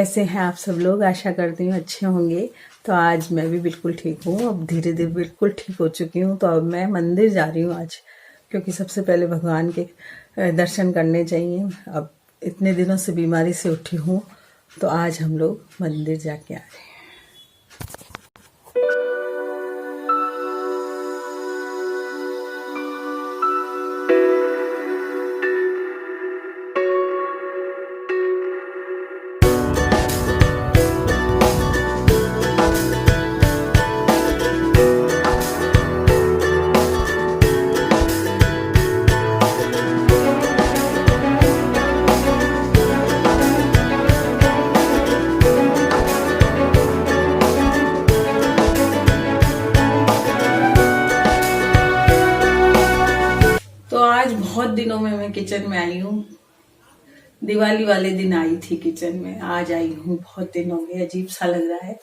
कैसे हैं आप सब लोग? आशा करती हूँ अच्छे होंगे। तो आज मैं भी बिल्कुल ठीक हूँ, अब धीरे धीरे बिल्कुल ठीक हो चुकी हूँ। तो अब मैं मंदिर जा रही हूँ आज, क्योंकि सबसे पहले भगवान के दर्शन करने चाहिए। अब इतने दिनों से बीमारी से उठी हूँ, तो आज हम लोग मंदिर जाके आ रहे हैं। तो आज बहुत दिनों में मैं किचन में आई हूँ। दिवाली वाले दिन आई थी किचन में, आज आई हूँ। बहुत दिन हो गए, अजीब सा लग रहा है।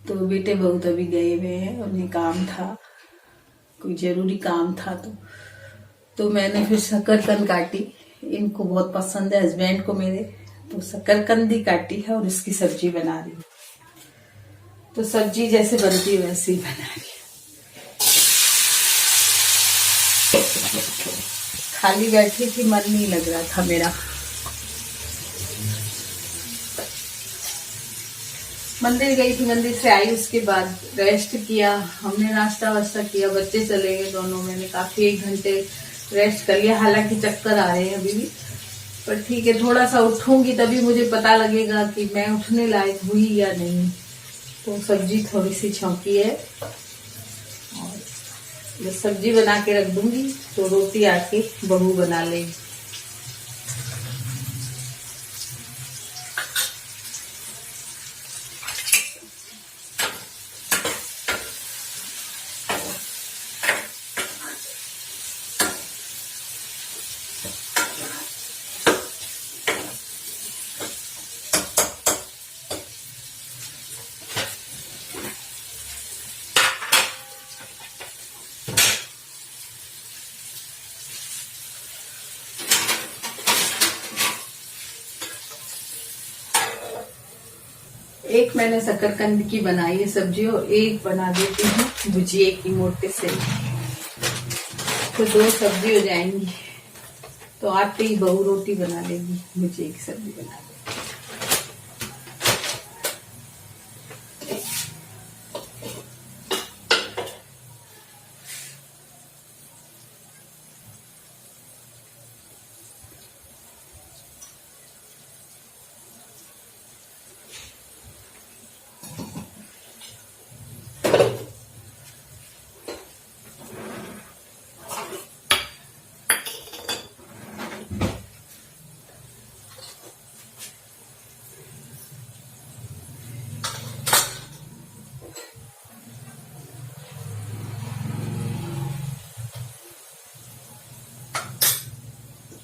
तो बेटे बहू तो अभी गए हुए हैं, उन्हें काम था, कोई जरूरी काम था। तो मैंने फिर शकरकंद काटी। इनको बहुत पसंद है, हस्बैंड को मेरे। तो शकरकंद ही काटी है और इसकी सब्जी बना रही हूँ। तो सब्जी जैसे बनती है वैसे ही बना रही हूँ। खाली बैठी थी, मन नहीं लग रहा था मेरा। मंदिर गई थी, मंदिर से आई, उसके बाद रेस्ट किया। हमने नाश्ता वास्ता किया, बच्चे चले गए दोनों। मैंने काफी 1 घंटे रेस्ट कर लिया। हालांकि चक्कर आ रहे हैं अभी भी, पर ठीक है, थोड़ा सा उठूंगी तभी मुझे पता लगेगा कि मैं उठने लायक हुई या नहीं। तो सब्जी थोड़ी सी छौंकी है और ये सब्जी बना के रख दूंगी, तो रोटी आके बहू बना लेगी। एक मैंने शकरकंद की बनाई है सब्जी, और एक बना देती हूँ भुजिए की मोटे से, तो 2 सब्जी हो जाएंगी। तो आते ही बहू रोटी बना लेगी, भुजिए की सब्जी बना लेगी।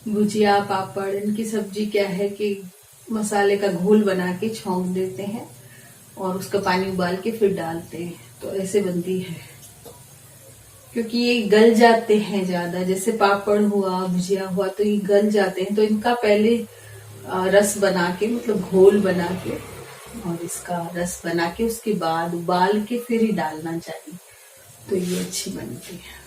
भुजिया पापड़, इनकी सब्जी क्या है कि मसाले का घोल बना के छौंक देते हैं और उसका पानी उबाल के फिर डालते हैं, तो ऐसे बनती है। क्योंकि ये गल जाते हैं ज्यादा, जैसे पापड़ हुआ, भुजिया हुआ, तो ये गल जाते हैं। तो इनका पहले रस बना के, मतलब घोल बना के, और इसका रस बना के उसके बाद उबाल के फिर ही डालना चाहिए, तो ये अच्छी बनती है।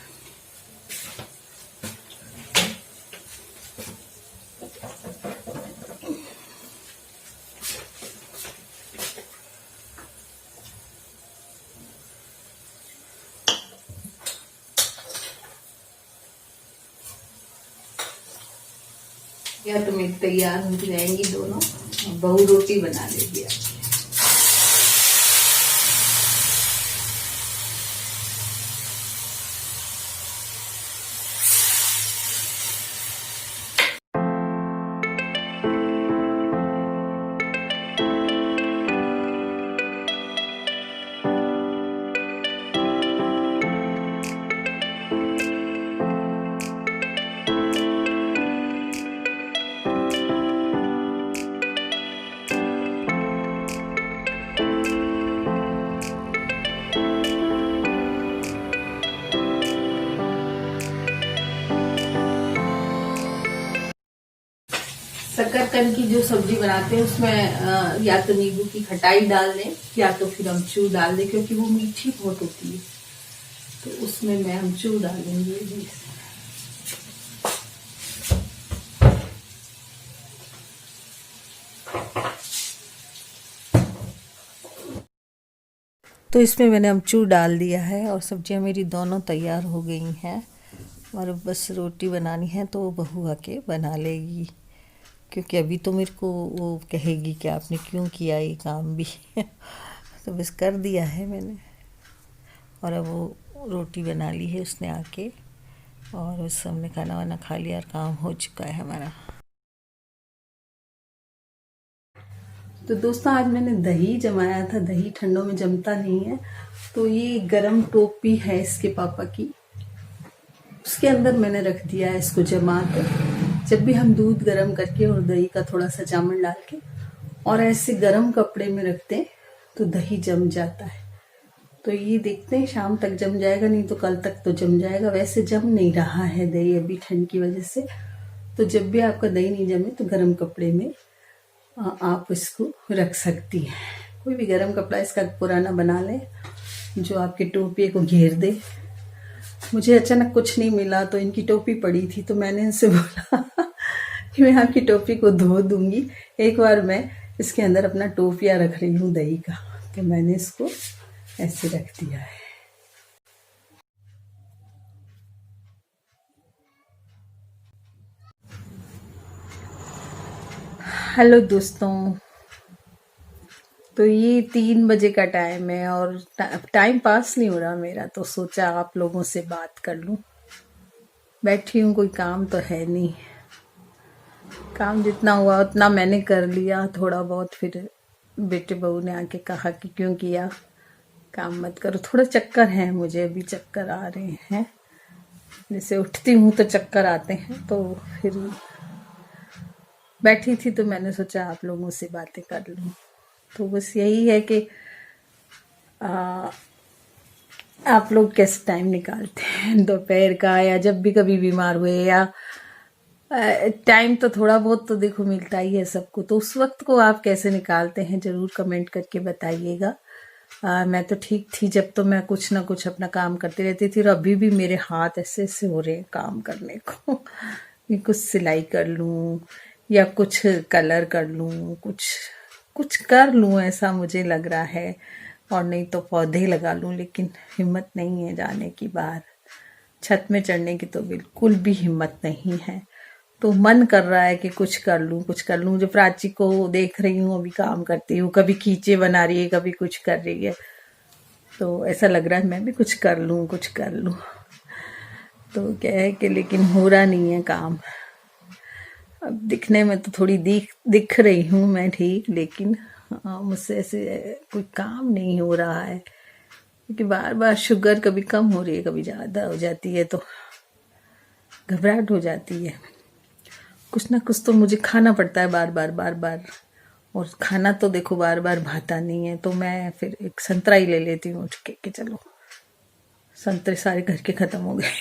या तो मेरी तैयार हो जाएंगी दोनों, बहू रोटी बना लेगी। शकरकंद की जो सब्जी बनाते हैं उसमें या तो नींबू की खटाई डाल दें या तो फिर अमचूर डाल दें, क्योंकि वो मीठी बहुत होती है, तो उसमें मैं अमचूर डालूंगी। तो इसमें मैंने अमचूर डाल दिया है और सब्जियां मेरी दोनों तैयार हो गई हैं और बस रोटी बनानी है, तो वो बहू आके बना लेगी, क्योंकि अभी तो मेरे को वो कहेगी कि आपने क्यों किया ये काम भी तो बस कर दिया है मैंने। और अब वो रोटी बना ली है उसने आके, और बस हमने खाना वाना खा लिया और काम हो चुका है हमारा। तो दोस्तों आज मैंने दही जमाया था, दही ठंडों में जमता नहीं है, तो ये गरम टोपी है इसके पापा की, उसके अंदर मैंने रख दिया है इसको जमा कर। जब भी हम दूध गरम करके और दही का थोड़ा सा जामुन डाल के और ऐसे गरम कपड़े में रखते हैं तो दही जम जाता है। तो ये देखते हैं शाम तक जम जाएगा, नहीं तो कल तक तो जम जाएगा। वैसे जम नहीं रहा है दही अभी ठंड की वजह से, तो जब भी आपका दही नहीं जमे तो गरम कपड़े में आप इसको रख सकती हैं। कोई भी गरम कपड़ा इसका पुराना बना लें जो आपके टोपी को घेर दे। मुझे अचानक कुछ नहीं मिला तो इनकी टोपी पड़ी थी, तो मैंने इनसे बोला कि मैं आपकी टोपी को धो दूंगी। एक बार मैं इसके अंदर अपना टोपिया रख रही हूँ दही का, तो मैंने इसको ऐसे रख दिया है। हेलो दोस्तों, तो ये 3 बजे का टाइम है और टाइम पास नहीं हो रहा मेरा, तो सोचा आप लोगों से बात कर लूं। बैठी हूँ, कोई काम तो है नहीं, काम जितना हुआ उतना मैंने कर लिया, थोड़ा बहुत फिर बेटे बहू ने आके कहा कि क्यों किया, काम मत करो। थोड़ा चक्कर है मुझे, अभी चक्कर आ रहे हैं, जैसे उठती हूँ तो चक्कर आते हैं, तो फिर बैठी थी तो मैंने सोचा आप लोगों से बातें कर लूँ। तो बस यही है कि आप लोग कैसे टाइम निकालते हैं दोपहर का, या जब भी कभी बीमार हुए, या टाइम तो थोड़ा बहुत तो देखो मिलता ही है सबको, तो उस वक्त को आप कैसे निकालते हैं जरूर कमेंट करके बताइएगा। मैं तो ठीक थी जब, तो मैं कुछ ना कुछ अपना काम करती रहती थी, और अभी भी मेरे हाथ ऐसे ऐसे हो रहे हैं काम करने को कि कुछ सिलाई कर लूँ या कुछ कलर कर लूँ, कुछ कर लूँ, ऐसा मुझे लग रहा है। और नहीं तो पौधे लगा लूँ, लेकिन हिम्मत नहीं है जाने की बाहर, छत में चढ़ने की तो बिल्कुल भी हिम्मत नहीं है। तो मन कर रहा है कि कुछ कर लूँ। जो प्राची को देख रही हूँ अभी काम करती हूँ, कभी खींचे बना रही है, कभी कुछ कर रही है, तो ऐसा लग रहा है मैं भी कुछ कर लूँ। तो क्या है कि लेकिन हो रहा नहीं है काम। अब दिखने में तो थोड़ी दिख रही हूँ मैं ठीक, लेकिन मुझसे ऐसे कोई काम नहीं हो रहा है, क्योंकि बार बार शुगर कभी कम हो रही है, कभी ज़्यादा हो जाती है, तो घबराहट हो जाती है। कुछ ना कुछ तो मुझे खाना पड़ता है बार बार, और खाना तो देखो बार बार भाता नहीं है, तो मैं फिर एक संतरा ही ले लेती हूँ उठ के कि चलो, संतरे सारे घर के खत्म हो गए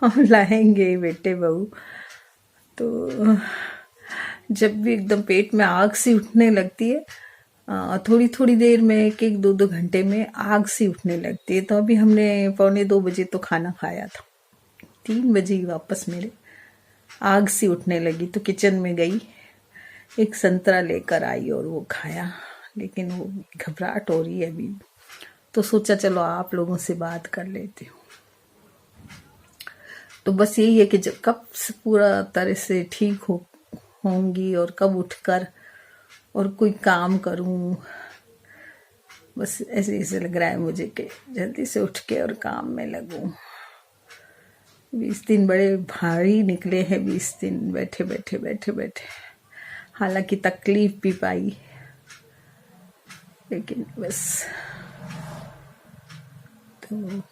हम लाएंगे बेटे बहू। तो जब भी एकदम पेट में आग सी उठने लगती है, थोड़ी थोड़ी देर में, 1-2 घंटे में आग सी उठने लगती है, तो अभी हमने 1:45-2 बजे तो खाना खाया था, 3 बजे ही वापस मेरे आग सी उठने लगी, तो किचन में गई, एक संतरा लेकर आई और वो खाया, लेकिन वो घबराहट हो रही है अभी, तो सोचा चलो आप लोगों से बात कर लेती हूँ। तो बस यही है कि जब कब से पूरा तरह से ठीक होंगी और कब उठकर और कोई काम करूं, बस ऐसे ऐसे लग रहा है मुझे कि जल्दी से उठ के और काम में लगूं। 20 दिन बड़े भारी निकले हैं, 20 दिन बैठे, हालांकि तकलीफ भी पाई, लेकिन बस तो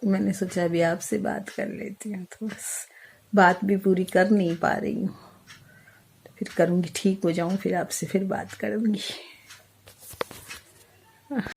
मैंने सोचा अभी आपसे बात कर लेती हूँ, तो बस बात भी पूरी कर नहीं पा रही हूँ, तो फिर करूँगी, ठीक हो जाऊँ फिर आपसे फिर बात करूँगी।